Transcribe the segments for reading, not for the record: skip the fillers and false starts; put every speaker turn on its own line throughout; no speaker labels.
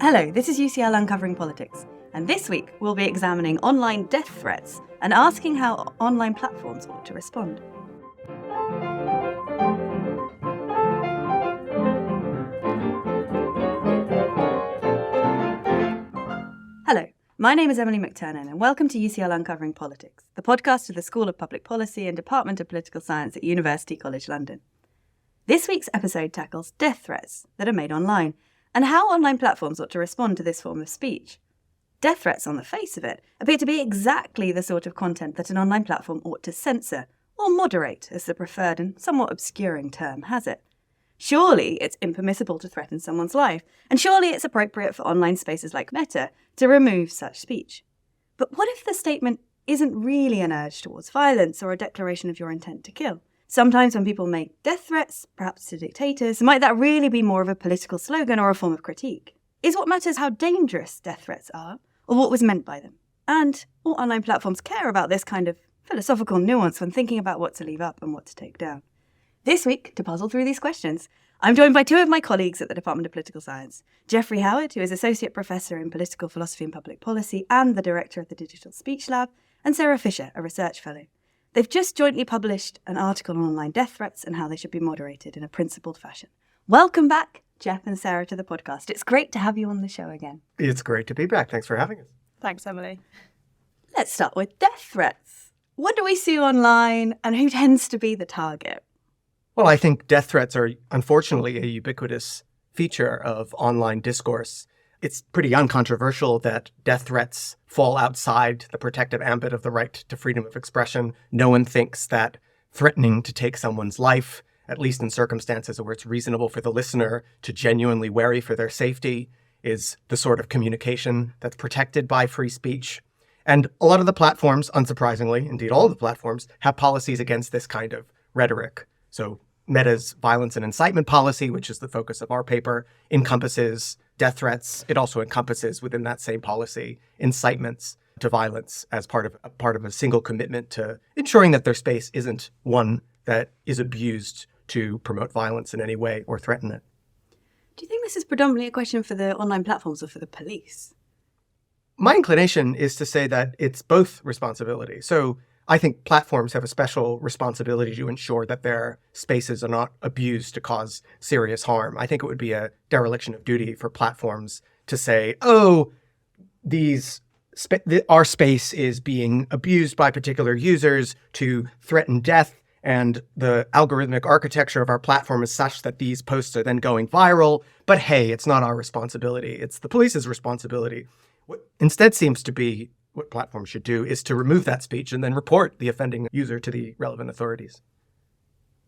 Hello, this is UCL Uncovering Politics, and this week we'll be examining online death threats and asking how online platforms ought to respond. Hello, my name is Emily McTurnan, and welcome to UCL Uncovering Politics, the podcast of the School of Public Policy and Department of Political Science at University College London. This week's episode tackles death threats that are made online, and how online platforms ought to respond to this form of speech. Death threats, on the face of it, appear to be exactly the sort of content that an online platform ought to censor, or moderate, as the preferred and somewhat obscuring term has it. Surely it's impermissible to threaten someone's life, and surely it's appropriate for online spaces like Meta to remove such speech. But what if the statement isn't really an urge towards violence or a declaration of your intent to kill? Sometimes when people make death threats, perhaps to dictators, might that really be more of a political slogan or a form of critique? Is what matters how dangerous death threats are, or what was meant by them? And all online platforms care about this kind of philosophical nuance when thinking about what to leave up and what to take down. This week, to puzzle through these questions, I'm joined by two of my colleagues at the Department of Political Science, Geoffrey Howard, who is Associate Professor in Political Philosophy and Public Policy and the Director of the Digital Speech Lab, and Sarah Fisher, a Research Fellow. They've just jointly published an article on online death threats and how they should be moderated in a principled fashion. Welcome back, Jeff and Sarah, to the podcast. It's great to have you on the show again.
It's great to be back. Thanks for having us.
Thanks, Emily.
Let's start with death threats. What do we see online and who tends to be the target?
Well, I think death threats are unfortunately a ubiquitous feature of online discourse. It's pretty uncontroversial that death threats fall outside the protective ambit of the right to freedom of expression. No one thinks that threatening to take someone's life, at least in circumstances where it's reasonable for the listener to genuinely worry for their safety, is the sort of communication that's protected by free speech. And a lot of the platforms, unsurprisingly, indeed all of the platforms, have policies against this kind of rhetoric. So Meta's violence and incitement policy, which is the focus of our paper, encompasses death threats. It also encompasses within that same policy incitements to violence as part of a single commitment to ensuring that their space isn't one that is abused to promote violence in any way or threaten it.
Do you think this is predominantly a question for the online platforms or for the police?
My inclination is to say that it's both responsibility. So I think platforms have a special responsibility to ensure that their spaces are not abused to cause serious harm. I think it would be a dereliction of duty for platforms to say, oh, our space is being abused by particular users to threaten death, and the algorithmic architecture of our platform is such that these posts are then going viral. But hey, it's not our responsibility. It's the police's responsibility. What instead seems to be what platforms should do is to remove that speech and then report the offending user to the relevant authorities.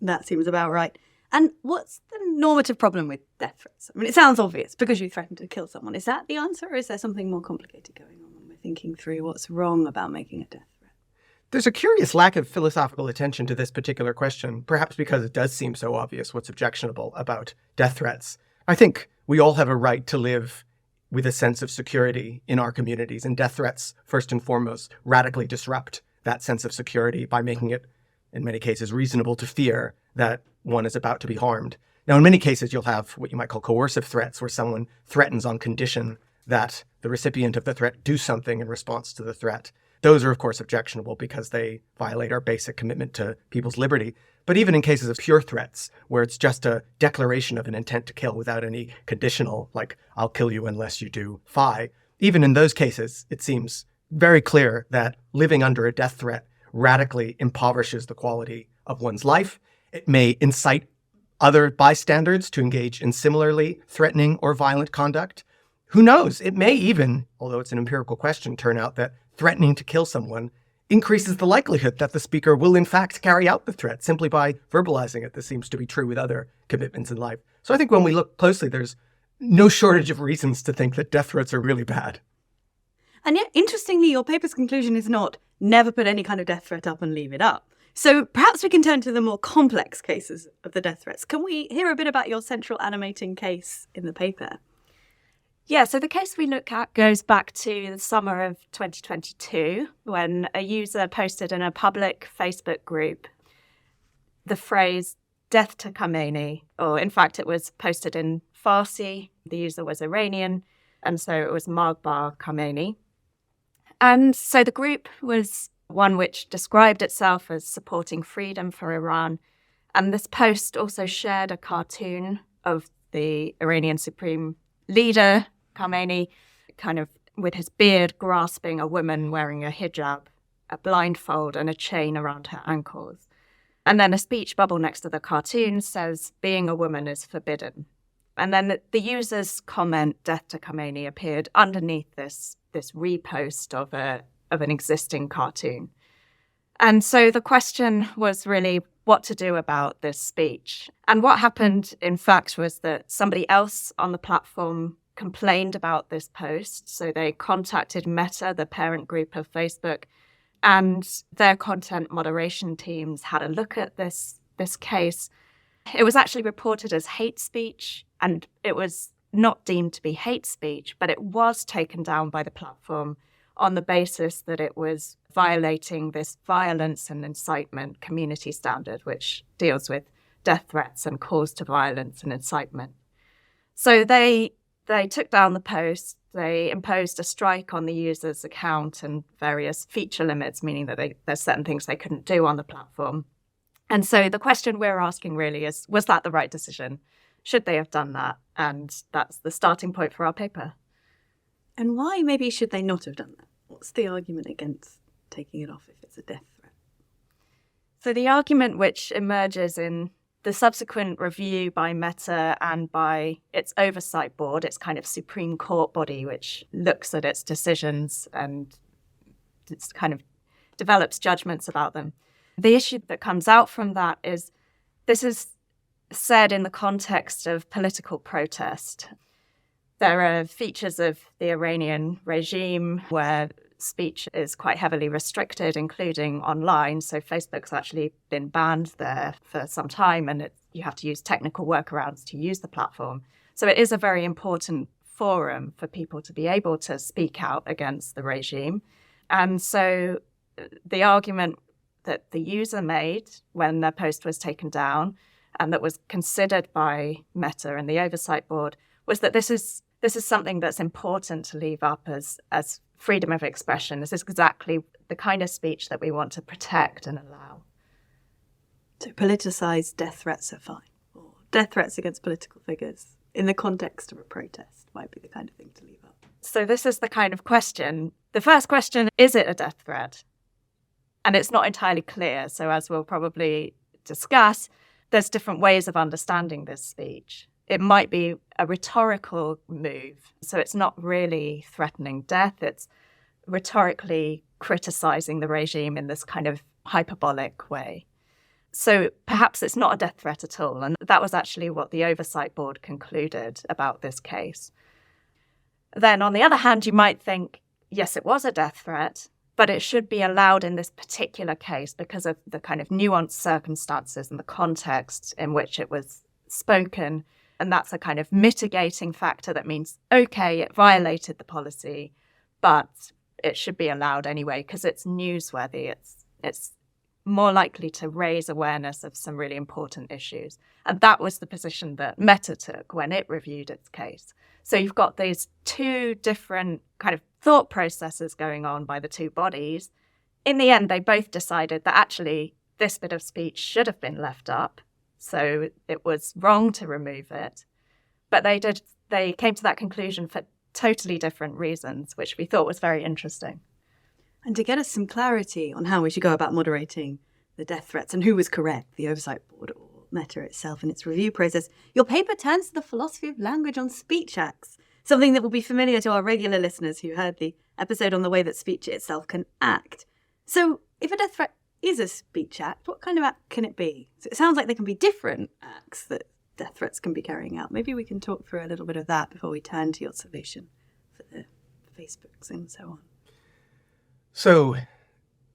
That seems about right. And what's the normative problem with death threats? I mean, it sounds obvious because you threatened to kill someone. Is that the answer, or is there something more complicated going on when we're thinking through what's wrong about making a death threat?
There's a curious lack of philosophical attention to this particular question, perhaps because it does seem so obvious what's objectionable about death threats. I think we all have a right to live with a sense of security in our communities, and death threats, first and foremost, radically disrupt that sense of security by making it, in many cases, reasonable to fear that one is about to be harmed. Now, in many cases, you'll have what you might call coercive threats, where someone threatens on condition that the recipient of the threat do something in response to the threat. Those are, of course, objectionable because they violate our basic commitment to people's liberty. But even in cases of pure threats, where it's just a declaration of an intent to kill without any conditional, like, I'll kill you unless you do phi, even in those cases, it seems very clear that living under a death threat radically impoverishes the quality of one's life. It may incite other bystanders to engage in similarly threatening or violent conduct. Who knows? It may even, although it's an empirical question, turn out that threatening to kill someone increases the likelihood that the speaker will in fact carry out the threat simply by verbalizing it. This seems to be true with other commitments in life. So I think when we look closely, there's no shortage of reasons to think that death threats are really bad.
And yet, interestingly, your paper's conclusion is not never put any kind of death threat up and leave it up. So perhaps we can turn to the more complex cases of the death threats. Can we hear a bit about your central animating case in the paper?
Yeah, so the case we look at goes back to the summer of 2022 when a user posted in a public Facebook group the phrase "death to Khomeini," or in fact it was posted in Farsi. The user was Iranian. And so it was Margbar Khomeini. And so the group was one which described itself as supporting freedom for Iran. And this post also shared a cartoon of the Iranian Supreme Leader, Khomeini, kind of with his beard grasping a woman wearing a hijab, a blindfold, and a chain around her ankles. And then a speech bubble next to the cartoon says, "Being a woman is forbidden." And then the user's comment, "Death to Khomeini," appeared underneath this repost of an existing cartoon. And so the question was really what to do about this speech. And what happened, in fact, was that somebody else on the platform complained about this post. So they contacted Meta, the parent group of Facebook, and their content moderation teams had a look at this case. It was actually reported as hate speech, and it was not deemed to be hate speech, but it was taken down by the platform on the basis that it was violating this violence and incitement community standard, which deals with death threats and calls to violence and incitement. So they took down the post. They imposed a strike on the user's account and various feature limits, meaning that there's certain things they couldn't do on the platform. And so the question we're asking really is, was that the right decision? Should they have done that? And that's the starting point for our paper.
And why maybe should they not have done that? What's the argument against taking it off if it's a death threat?
So the argument which emerges in the subsequent review by Meta and by its oversight board, its kind of Supreme Court body, which looks at its decisions and it's kind of develops judgments about them. The issue that comes out from that is this is said in the context of political protest. There are features of the Iranian regime where speech is quite heavily restricted, including online. So Facebook's actually been banned there for some time, and you have to use technical workarounds to use the platform. So it is a very important forum for people to be able to speak out against the regime. And so the argument that the user made when their post was taken down and that was considered by Meta and the oversight board was that this is something that's important to leave up as freedom of expression. This is exactly the kind of speech that we want to protect and allow.
So politicised death threats are fine, or death threats against political figures in the context of a protest might be the kind of thing to leave up.
So this is the kind of question. The first question, is it a death threat? And it's not entirely clear. So as we'll probably discuss, there's different ways of understanding this speech. It might be a rhetorical move. So it's not really threatening death. It's rhetorically criticizing the regime in this kind of hyperbolic way. So perhaps it's not a death threat at all. And that was actually what the oversight board concluded about this case. Then on the other hand, you might think, yes, it was a death threat, but it should be allowed in this particular case because of the kind of nuanced circumstances and the context in which it was spoken. And that's a kind of mitigating factor that means, okay, it violated the policy, but it should be allowed anyway because it's newsworthy. It's more likely to raise awareness of some really important issues. And that was the position that Meta took when it reviewed its case. So you've got these two different kind of thought processes going on by the two bodies. In the end, they both decided that actually this bit of speech should have been left up. So it was wrong to remove it. But they came to that conclusion for totally different reasons, which we thought was very interesting.
And to get us some clarity on how we should go about moderating the death threats and who was correct, the oversight board or Meta itself in its review process, your paper turns to the philosophy of language on speech acts, something that will be familiar to our regular listeners who heard the episode on the way that speech itself can act. So if a death threat is a speech act, what kind of act can it be? So it sounds like there can be different acts that death threats can be carrying out. Maybe we can talk through a little bit of that before we turn to your solution for the Facebooks and so on.
So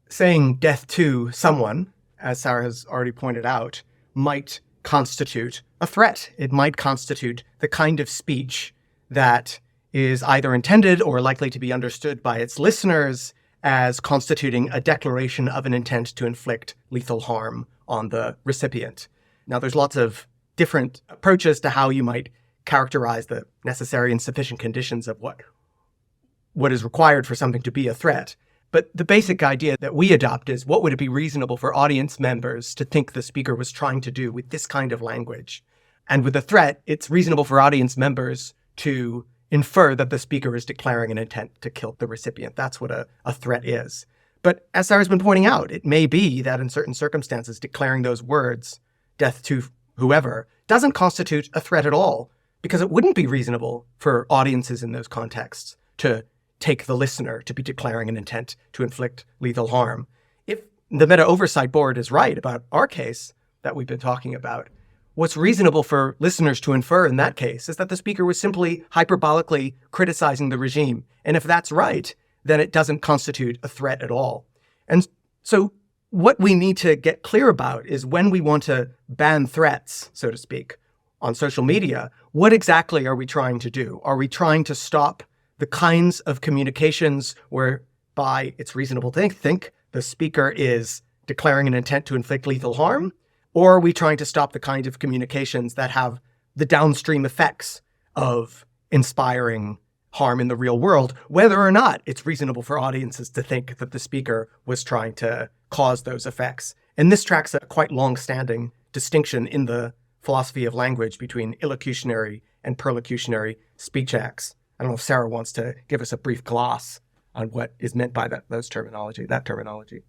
saying death to someone, as Sarah has already pointed out, might constitute a threat. It might constitute the kind of speech that is either intended or likely to be understood by its listeners as constituting a declaration of an intent to inflict lethal harm on the recipient. Now, there's lots of different approaches to how you might characterize the necessary and sufficient conditions of what is required for something to be a threat. But the basic idea that we adopt is, what would it be reasonable for audience members to think the speaker was trying to do with this kind of language? And with a threat, it's reasonable for audience members to infer that the speaker is declaring an intent to kill the recipient. That's what a threat is. But as Sarah's been pointing out, it may be that in certain circumstances, declaring those words, death to whoever, doesn't constitute a threat at all, because it wouldn't be reasonable for audiences in those contexts to take the listener to be declaring an intent to inflict lethal harm. If the Meta Oversight Board is right about our case that we've been talking about, what's reasonable for listeners to infer in that case is that the speaker was simply hyperbolically criticizing the regime. And if that's right, then it doesn't constitute a threat at all. And so what we need to get clear about is, when we want to ban threats, so to speak, on social media, what exactly are we trying to do? Are we trying to stop the kinds of communications whereby it's reasonable to think the speaker is declaring an intent to inflict lethal harm? Or are we trying to stop the kind of communications that have the downstream effects of inspiring harm in the real world, whether or not it's reasonable for audiences to think that the speaker was trying to cause those effects? And this tracks a quite long-standing distinction in the philosophy of language between illocutionary and perlocutionary speech acts. I don't know if Sarah wants to give us a brief gloss on what is meant by that terminology.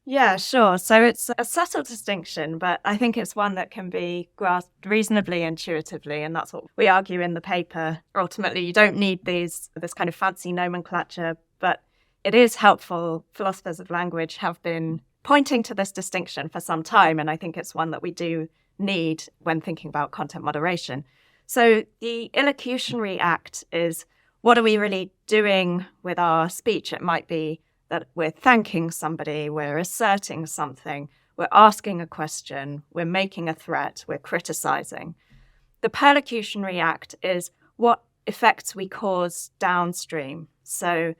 Yeah, sure. So it's a subtle distinction, but I think it's one that can be grasped reasonably intuitively, and that's what we argue in the paper. Ultimately, you don't need this kind of fancy nomenclature, but it is helpful. Philosophers of language have been pointing to this distinction for some time, and I think it's one that we do need when thinking about content moderation. So the illocutionary act is, what are we really doing with our speech? It might be that we're thanking somebody, we're asserting something, we're asking a question, we're making a threat, we're criticizing. The perlocutionary act is what effects we cause downstream. So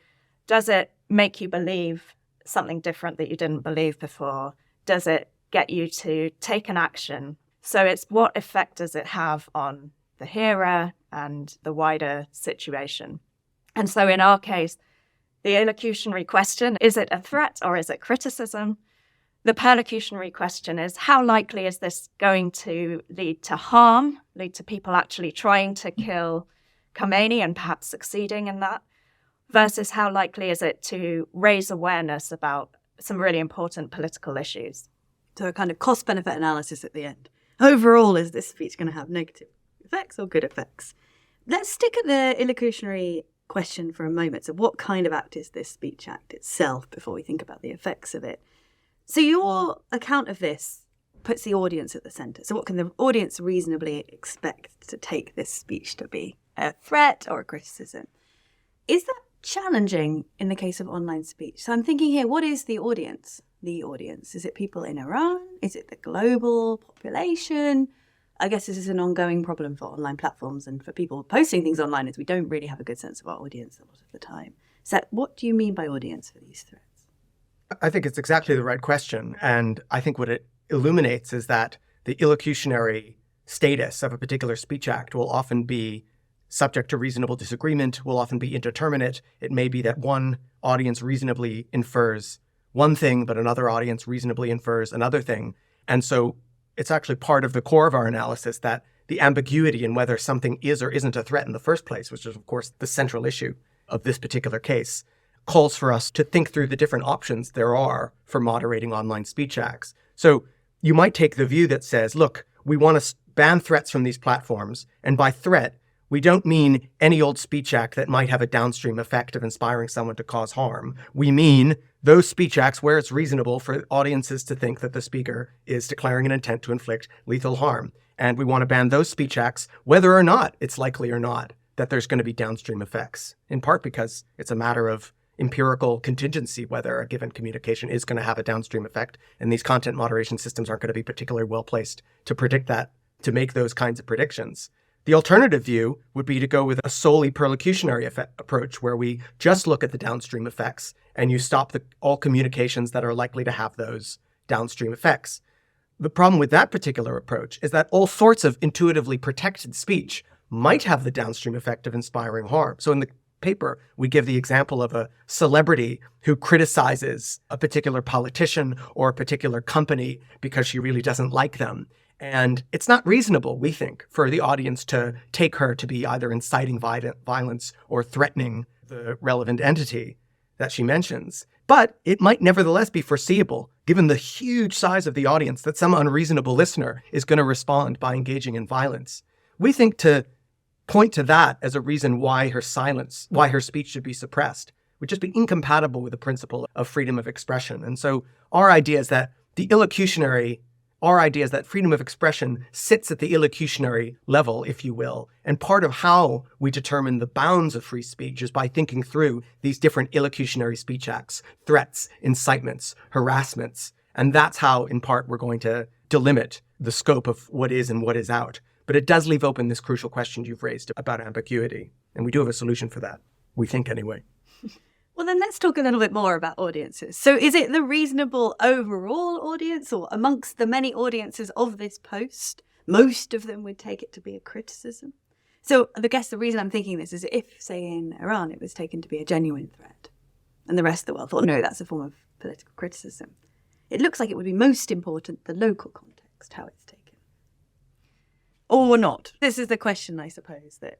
does it make you believe something different that you didn't believe before? Does it get you to take an action? So it's what effect does it have on the hearer and the wider situation? And so in our case, the illocutionary question, is it a threat or is it criticism? The perlocutionary question is, how likely is this going to lead to harm, lead to people actually trying to kill Khomeini and perhaps succeeding in that, versus how likely is it to raise awareness about some really important political issues?
So a kind of cost-benefit analysis at the end. Overall, is this speech going to have negative effects or good effects? Let's stick at the illocutionary question for a moment. So what kind of act is this speech act itself before we think about the effects of it? So your account of this puts the audience at the centre. So what can the audience reasonably expect to take this speech to be? A threat or a criticism? Is that challenging in the case of online speech? So I'm thinking here, what is the audience? The audience, is it people in Iran? Is it the global population? I guess this is an ongoing problem for online platforms and for people posting things online, is we don't really have a good sense of our audience a lot of the time. So what do you mean by audience for these threats?
I think it's exactly the right question. And I think what it illuminates is that the illocutionary status of a particular speech act will often be subject to reasonable disagreement, will often be indeterminate. It may be that one audience reasonably infers one thing, but another audience reasonably infers another thing. And so it's actually part of the core of our analysis that the ambiguity in whether something is or isn't a threat in the first place, which is, of course, the central issue of this particular case, calls for us to think through the different options there are for moderating online speech acts. So you might take the view that says, look, we want to ban threats from these platforms. And by threat, we don't mean any old speech act that might have a downstream effect of inspiring someone to cause harm. We mean those speech acts where it's reasonable for audiences to think that the speaker is declaring an intent to inflict lethal harm. And we want to ban those speech acts, whether or not it's likely or not that there's going to be downstream effects, in part because it's a matter of empirical contingency whether a given communication is going to have a downstream effect. And these content moderation systems aren't going to be particularly well placed to predict that, to make those kinds of predictions. The alternative view would be to go with a solely perlocutionary approach where we just look at the downstream effects and you stop all communications that are likely to have those downstream effects. The problem with that particular approach is that all sorts of intuitively protected speech might have the downstream effect of inspiring harm. So in the paper, we give the example of a celebrity who criticizes a particular politician or a particular company because she really doesn't like them. And it's not reasonable, we think, for the audience to take her to be either inciting violence or threatening the relevant entity that she mentions. But it might nevertheless be foreseeable, given the huge size of the audience, that some unreasonable listener is going to respond by engaging in violence. We think to point to that as a reason why her speech should be suppressed, would just be incompatible with the principle of freedom of expression. And so our idea is that freedom of expression sits at the illocutionary level, if you will. And part of how we determine the bounds of free speech is by thinking through these different illocutionary speech acts, threats, incitements, harassments. And that's how, in part, we're going to delimit the scope of what is and what is out. But it does leave open this crucial question you've raised about ambiguity. And we do have a solution for that, we think anyway.
Well, then let's talk a little bit more about audiences. So is it the reasonable overall audience, or amongst the many audiences of this post, most of them would take it to be a criticism? So I guess the reason I'm thinking this is if, say, in Iran, it was taken to be a genuine threat, and the rest of the world thought, no, that's a form of political criticism, it looks like it would be most important the local context, how it's taken. Or not. This is the question, I suppose, that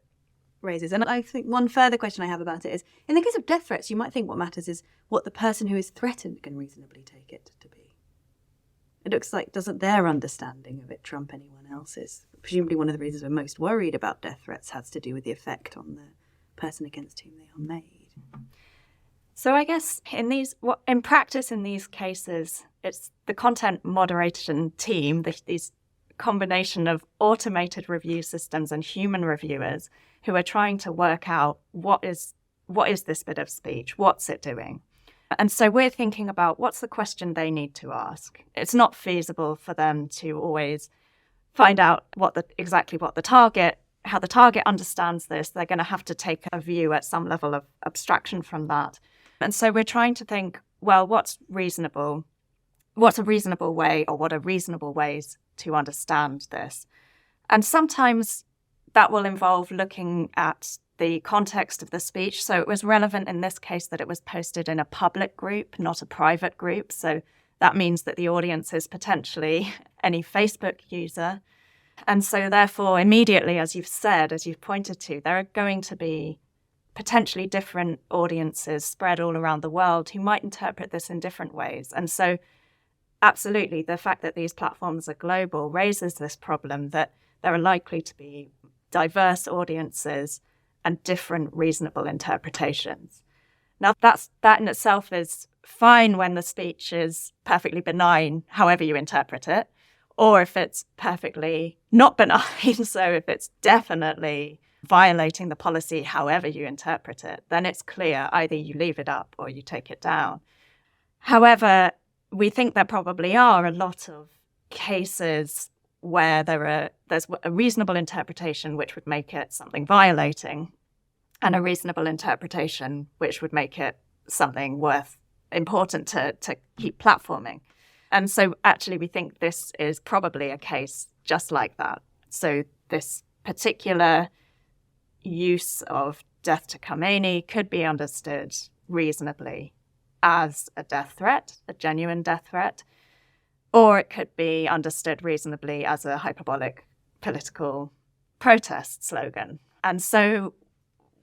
raises. And I think one further question I have about it is, in the case of death threats, you might think what matters is what the person who is threatened can reasonably take it to be. It looks like, doesn't their understanding of it trump anyone else's? Presumably one of the reasons we're most worried about death threats has to do with the effect on the person against whom they are made.
So I guess in practice in these cases, it's the content moderation team, these combination of automated review systems and human reviewers who are trying to work out what is this bit of speech, what's it doing? And so we're thinking about what's the question they need to ask. It's not feasible for them to always find out how the target understands this. They're going to have to take a view at some level of abstraction from that. And so we're trying to think, well, what's reasonable? What's a reasonable way, or what are reasonable ways to understand this? And sometimes that will involve looking at the context of the speech. So it was relevant in this case that it was posted in a public group, not a private group. So that means that the audience is potentially any Facebook user. And so therefore, immediately, as you've pointed to, there are going to be potentially different audiences spread all around the world who might interpret this in different ways. And so absolutely, the fact that these platforms are global raises this problem that there are likely to be diverse audiences and different reasonable interpretations. Now, that in itself is fine when the speech is perfectly benign, however you interpret it, or if it's perfectly not benign, so if it's definitely violating the policy, however you interpret it, then it's clear either you leave it up or you take it down. However, we think there probably are a lot of cases where there's a reasonable interpretation which would make it something violating, and a reasonable interpretation which would make it something important to keep platforming. And so actually we think this is probably a case just like that. So this particular use of death to Khomeini could be understood reasonably as a death threat, a genuine death threat, or it could be understood reasonably as a hyperbolic political protest slogan. And so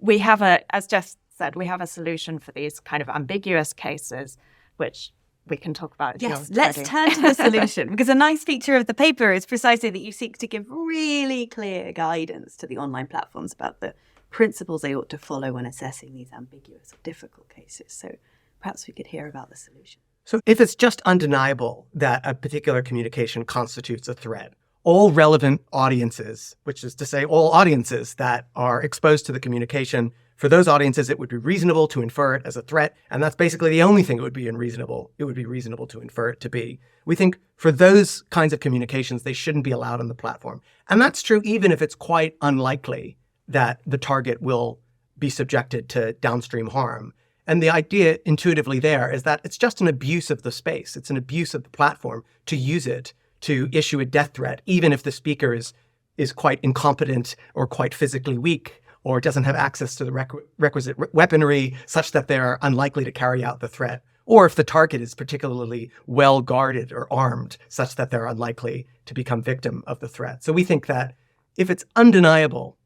we have as Jeff said, we have a solution for these kind of ambiguous cases, which we can talk about.
Yes, let's turn to the solution, because a nice feature of the paper is precisely that you seek to give really clear guidance to the online platforms about the principles they ought to follow when assessing these ambiguous or difficult cases. So perhaps we could hear about the solution.
So if it's just undeniable that a particular communication constitutes a threat, all relevant audiences, which is to say all audiences that are exposed to the communication, for those audiences, it would be reasonable to infer it as a threat. And that's basically the only thing it would be reasonable to infer it to be. We think for those kinds of communications, they shouldn't be allowed on the platform. And that's true even if it's quite unlikely that the target will be subjected to downstream harm. And the idea intuitively there is that it's just an abuse of the space. It's an abuse of the platform to use it to issue a death threat, even if the speaker is is quite incompetent or quite physically weak or doesn't have access to the requisite weaponry such that they're unlikely to carry out the threat, or if the target is particularly well guarded or armed such that they're unlikely to become victim of the threat. So we think that if it's undeniable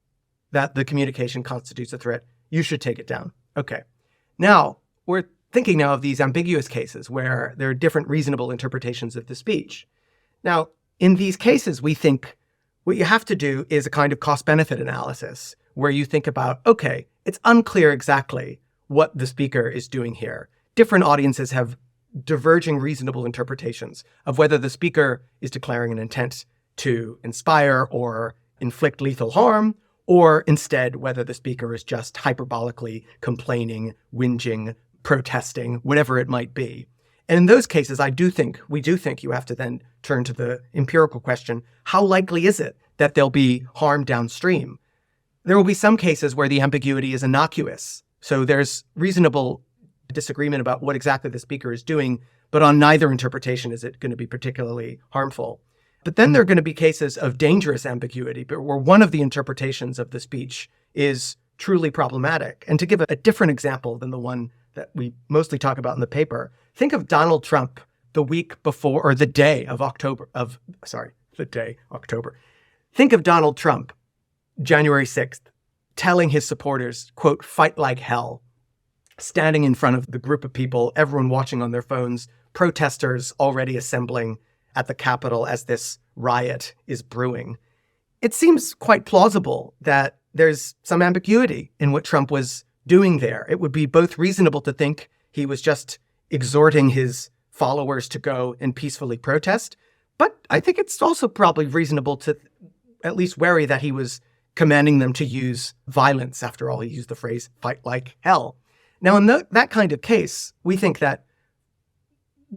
that the communication constitutes a threat, you should take it down. Okay. Now, we're thinking now of these ambiguous cases where there are different reasonable interpretations of the speech. Now, in these cases, we think what you have to do is a kind of cost-benefit analysis where you think about, okay, it's unclear exactly what the speaker is doing here. Different audiences have diverging reasonable interpretations of whether the speaker is declaring an intent to inspire or inflict lethal harm, or instead whether the speaker is just hyperbolically complaining, whinging, protesting, whatever it might be. And in those cases, we do think you have to then turn to the empirical question, how likely is it that there'll be harm downstream? There will be some cases where the ambiguity is innocuous. So there's reasonable disagreement about what exactly the speaker is doing, but on neither interpretation is it going to be particularly harmful. But then there are going to be cases of dangerous ambiguity, but where one of the interpretations of the speech is truly problematic. And to give a different example than the one that we mostly talk about in the paper, think of Donald Trump the week before, or the day of October. Think of Donald Trump, January 6th, telling his supporters, quote, "fight like hell," standing in front of the group of people, everyone watching on their phones, protesters already assembling at the Capitol as this riot is brewing. It seems quite plausible that there's some ambiguity in what Trump was doing there. It would be both reasonable to think he was just exhorting his followers to go and peacefully protest, but I think it's also probably reasonable to at least worry that he was commanding them to use violence. After all, he used the phrase "fight like hell." Now, in that kind of case, we think that,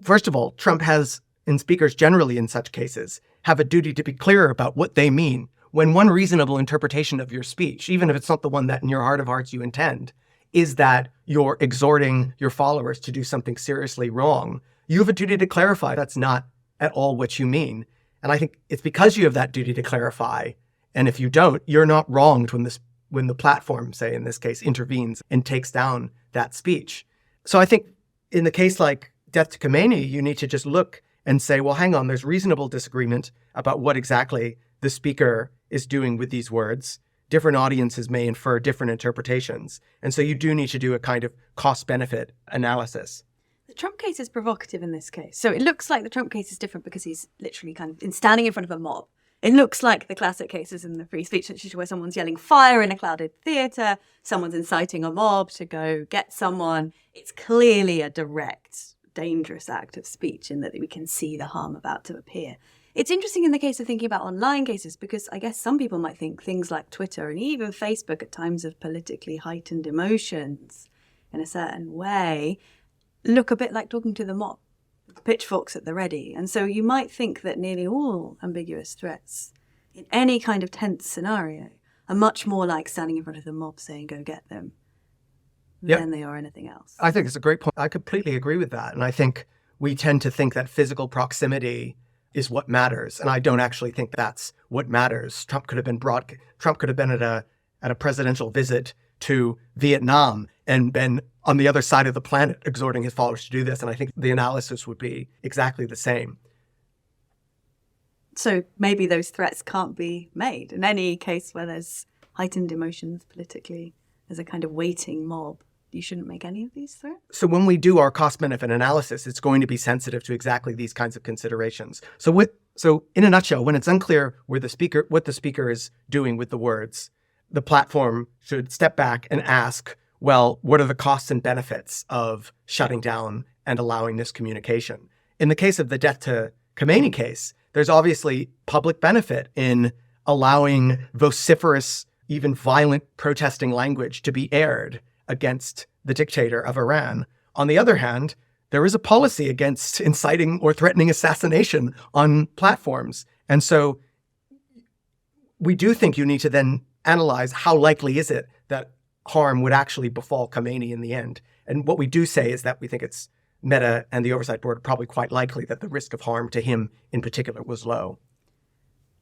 first of all, Trump has, and speakers generally in such cases, have a duty to be clear about what they mean. When one reasonable interpretation of your speech, even if it's not the one that in your heart of hearts you intend, is that you're exhorting your followers to do something seriously wrong, you have a duty to clarify that's not at all what you mean. And I think it's because you have that duty to clarify. And if you don't, you're not wronged when the platform, say in this case, intervenes and takes down that speech. So I think in the case like Death to Khomeini, you need to just look and say, well, hang on, there's reasonable disagreement about what exactly the speaker is doing with these words. Different audiences may infer different interpretations. And so you do need to do a kind of cost-benefit analysis.
The Trump case is provocative in this case. So it looks like the Trump case is different because he's literally kind of standing in front of a mob. It looks like the classic cases in the free speech literature where someone's yelling fire in a crowded theatre, someone's inciting a mob to go get someone. It's clearly a direct, dangerous act of speech in that we can see the harm about to appear. It's interesting in the case of thinking about online cases because I guess some people might think things like Twitter and even Facebook at times of politically heightened emotions in a certain way look a bit like talking to the mob, pitchforks at the ready. And so you might think that nearly all ambiguous threats in any kind of tense scenario are much more like standing in front of the mob saying, go get them, than they are anything else.
I think it's a great point. I completely agree with that. And I think we tend to think that physical proximity is what matters. And I don't actually think that's what matters. Trump could have been at a presidential visit to Vietnam and been on the other side of the planet exhorting his followers to do this. And I think the analysis would be exactly the same.
So maybe those threats can't be made. In any case where there's heightened emotions politically, there's a kind of waiting mob. You shouldn't make any of these threats?
So when we do our cost-benefit analysis, it's going to be sensitive to exactly these kinds of considerations. So in a nutshell, when it's unclear what the speaker is doing with the words, the platform should step back and ask, well, what are the costs and benefits of shutting down and allowing this communication? In the case of the Death to Khomeini case, there's obviously public benefit in allowing vociferous, even violent protesting language to be aired against the dictator of Iran. On the other hand, there is a policy against inciting or threatening assassination on platforms. And so we do think you need to then analyze how likely is it that harm would actually befall Khomeini in the end. And what we do say is that we think it's Meta and the Oversight Board are probably quite likely that the risk of harm to him in particular was low.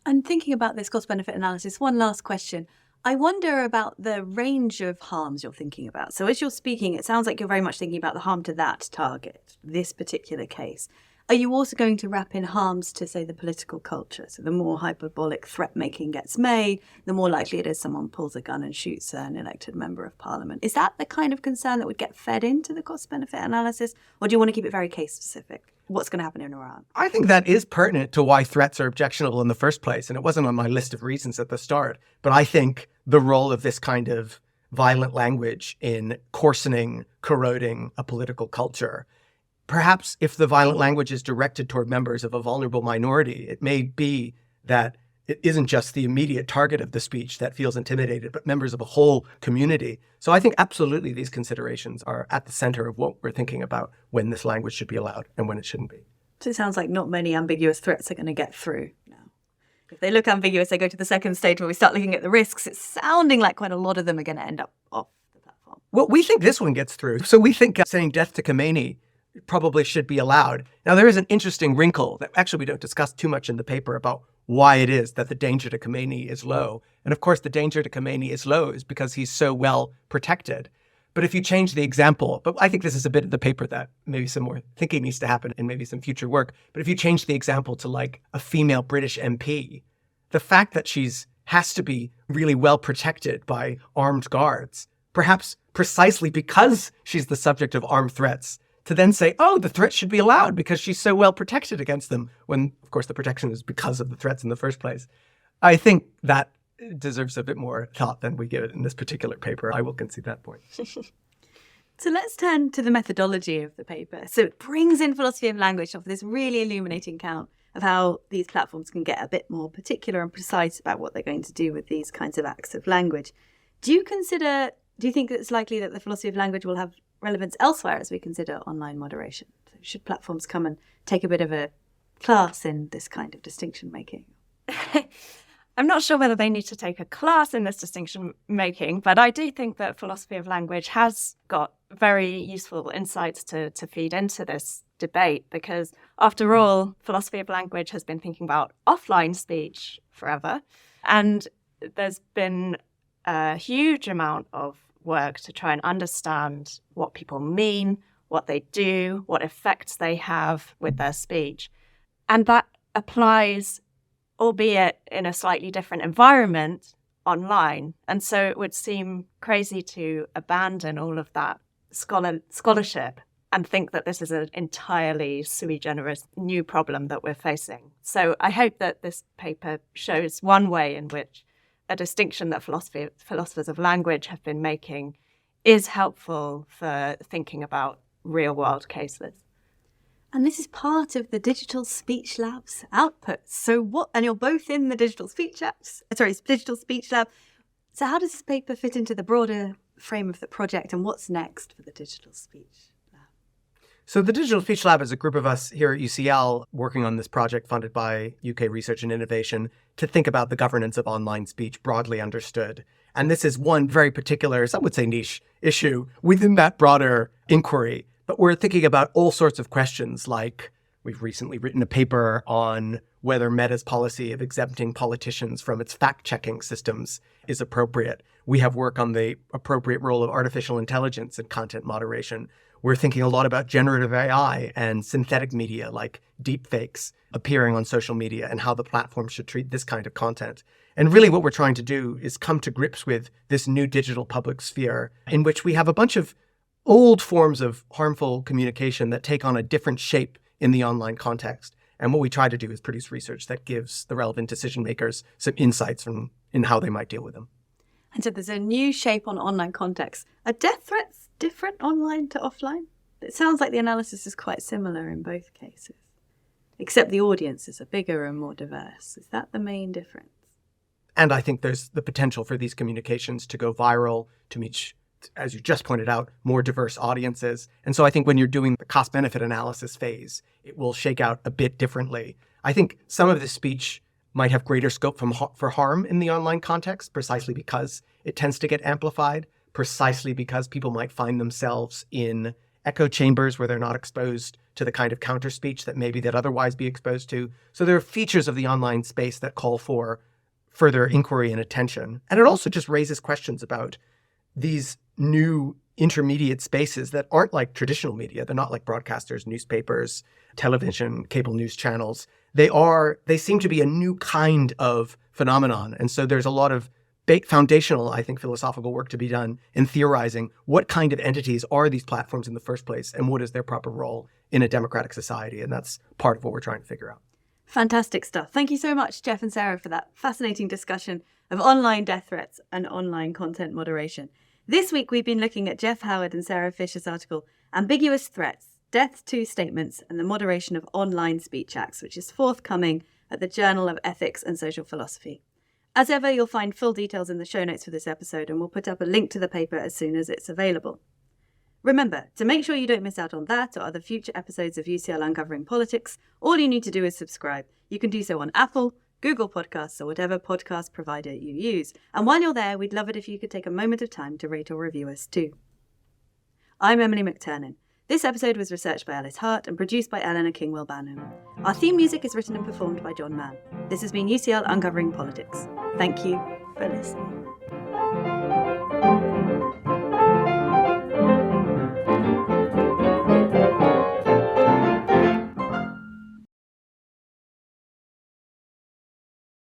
And thinking about this cost-benefit analysis, one last question. I wonder about the range of harms you're thinking about. So as you're speaking, it sounds like you're very much thinking about the harm to that target, this particular case. Are you also going to wrap in harms to, say, the political culture? So the more hyperbolic threat-making gets made, the more likely it is someone pulls a gun and shoots an elected member of parliament. Is that the kind of concern that would get fed into the cost-benefit analysis? Or do you want to keep it very case-specific? What's going to happen in Iran?
I think that is pertinent to why threats are objectionable in the first place. And it wasn't on my list of reasons at the start. But I think the role of this kind of violent language in coarsening, corroding a political culture, perhaps if the violent language is directed toward members of a vulnerable minority, it may be that it isn't just the immediate target of the speech that feels intimidated, but members of a whole community. So I think absolutely these considerations are at the center of what we're thinking about when this language should be allowed and when it shouldn't be.
So it sounds like not many ambiguous threats are going to get through now. If they look ambiguous, they go to the second stage where we start looking at the risks. It's sounding like quite a lot of them are going to end up off the platform.
Well, we think this one gets through. So we think saying death to Khomeini probably should be allowed. Now, there is an interesting wrinkle that actually we don't discuss too much in the paper about why it is that the danger to Khomeini is low. And of course, the danger to Khomeini is low is because he's so well protected. But if you change the example, but I think this is a bit of the paper that maybe some more thinking needs to happen and maybe some future work. But if you change the example to like a female British MP, the fact that she's has to be really well protected by armed guards, perhaps precisely because she's the subject of armed threats, to then say, oh, the threat should be allowed because she's so well protected against them, when, of course, the protection is because of the threats in the first place. I think that deserves a bit more thought than we give it in this particular paper. I will concede that point.
So let's turn to the methodology of the paper. So it brings in philosophy of language off this really illuminating account of how these platforms can get a bit more particular and precise about what they're going to do with these kinds of acts of language. Do you think it's likely that the philosophy of language will have relevance elsewhere as we consider online moderation? So should platforms come and take a bit of a class in this kind of distinction making?
I'm not sure whether they need to take a class in this distinction making, but I do think that philosophy of language has got very useful insights to feed into this debate, because after all, philosophy of language has been thinking about offline speech forever. And there's been a huge amount of work to try and understand what people mean, what they do, what effects they have with their speech. And that applies, albeit in a slightly different environment, online. And so it would seem crazy to abandon all of that scholarship and think that this is an entirely sui generis new problem that we're facing. So I hope that this paper shows one way in which a distinction that philosophers of language have been making is helpful for thinking about real-world cases.
And this is part of the Digital Speech Lab's outputs. So and you're both in the Digital Speech Lab. So how does this paper fit into the broader frame of the project, and what's next for the Digital Speech Lab?
So the Digital Speech Lab is a group of us here at UCL working on this project funded by UK Research and Innovation to think about the governance of online speech broadly understood. And this is one very particular, some would say niche, issue within that broader inquiry. But we're thinking about all sorts of questions, like we've recently written a paper on whether Meta's policy of exempting politicians from its fact-checking systems is appropriate. We have work on the appropriate role of artificial intelligence in content moderation. We're thinking a lot about generative AI and synthetic media like deepfakes appearing on social media and how the platform should treat this kind of content. And really what we're trying to do is come to grips with this new digital public sphere in which we have a bunch of old forms of harmful communication that take on a different shape in the online context. And what we try to do is produce research that gives the relevant decision makers some insights in how they might deal with them.
And so there's a new shape on online context. Are death threats different online to offline? It sounds like the analysis is quite similar in both cases, except the audiences are bigger and more diverse. Is that the main difference?
And I think there's the potential for these communications to go viral, to reach, as you just pointed out, more diverse audiences. And so I think when you're doing the cost-benefit analysis phase, it will shake out a bit differently. I think some of this speech might have greater scope for harm in the online context, precisely because it tends to get amplified, precisely because people might find themselves in echo chambers where they're not exposed to the kind of counter speech that maybe they'd otherwise be exposed to. So there are features of the online space that call for further inquiry and attention. And it also just raises questions about these new intermediate spaces that aren't like traditional media. They're not like broadcasters, newspapers, television, cable news channels. They seem to be a new kind of phenomenon. And so there's a lot of foundational, I think, philosophical work to be done in theorizing what kind of entities are these platforms in the first place and what is their proper role in a democratic society. And that's part of what we're trying to figure out.
Fantastic stuff. Thank you so much, Jeff and Sarah, for that fascinating discussion of online death threats and online content moderation. This week, we've been looking at Jeff Howard and Sarah Fisher's article, Ambiguous Threats, Death to Statements and the Moderation of Online Speech Acts, which is forthcoming at the Journal of Ethics and Social Philosophy. As ever, you'll find full details in the show notes for this episode, and we'll put up a link to the paper as soon as it's available. Remember, to make sure you don't miss out on that or other future episodes of UCL Uncovering Politics, all you need to do is subscribe. You can do so on Apple, Google Podcasts, or whatever podcast provider you use. And while you're there, we'd love it if you could take a moment of time to rate or review us too. I'm Emily McTurnan. This episode was researched by Alice Hart and produced by Eleanor Kingwell-Banham. Our theme music is written and performed by John Mann. This has been UCL Uncovering Politics. Thank you for listening.